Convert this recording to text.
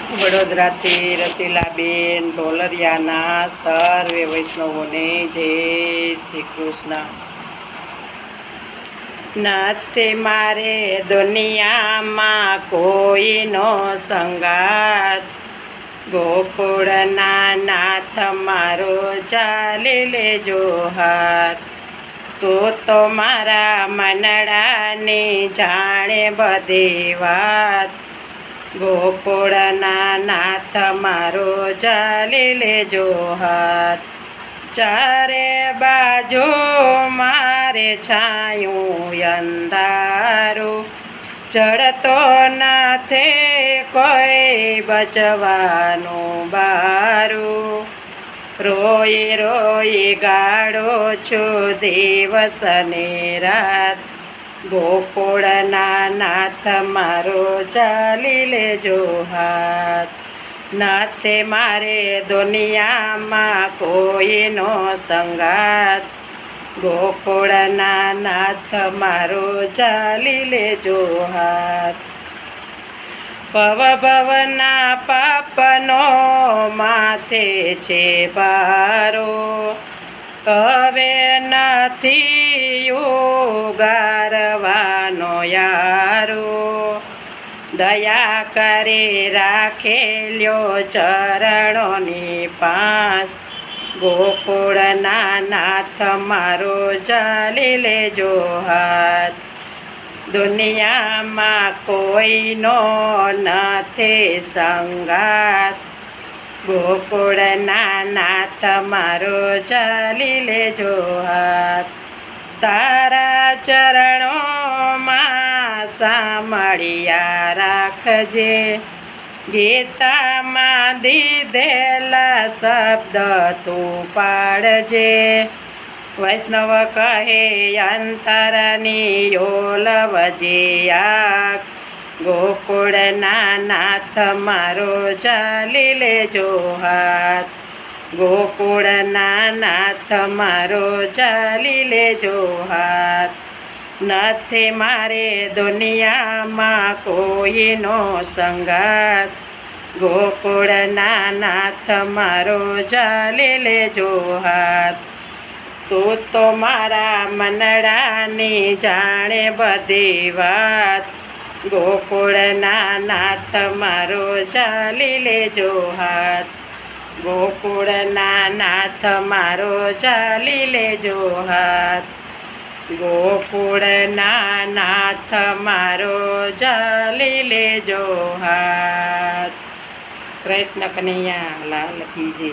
વડોદરાથી રસીલાબેન ઢોલરિયાના સર્વે વૈષ્ણવોને જય શ્રી કૃષ્ણ। નથી મારે દુનિયામાં કોઈનો સંગાત, ગોકુળના નાથ મારો ચાલી લેજો હાથ। તું તો મારા મનડાની જાણે બધી વાત, ગોકુળના નાથ મારો ચાલી લેજો હાથ। ચારે બાજુ મારે છાયું અંધારું, ચડતો નથી કોઈ બચવાનું બારું। રોઈ રોઈ ગાળો છું દિવસ ને રાત, ગોકુળના નાથ મારો ચાલી લેજો હાથ। નથી મારે દુનિયામાં કોઈનો સંગાત, ગોકુળના નાથ મારો ચાલી લેજો હાથ। ભવના પાપનો માથે છે ભારો, હવે નથી ઉગારવાનો યારો। દયા કરી રાખેલ્યો ચરણોની પાસ, ગોકુળના નાથ મારો ચાલી લેજો હાથ। દુનિયામાં કોઈનો નથી સંગાત, ગોકુળના નાથ મારો ચાલી લેજો હાથ। તારા ચરણોમાં સાંભળ્યા રાખજે, ગીતામાં દીધેલા શબ્દ તું પાડજે। વૈષ્ણવ કહે અંતરની ઓલવજે આંખ, ગોકુળના નાથ મારો ચાલી લેજો હાથ। ગોકુળના નાથ મારો ચાલી લેજો હાથ। નથી મારે દુનિયામાં કોઈનો સંગાત, ગોકુળના નાથ મારો ચાલી લેજો હાથ। તું તો મારા મનડાની જાણે બધી વાત, ગોકુળના નાથ મારો ચાલી લેજો હાથ। ગોકુળના નાથ મારો ચાલી લેજો હાથ। ગોકુળના નાથ મારો ચાલી લેજો હાથ। કૃષ્ણ કનૈયા લાલ કી જય।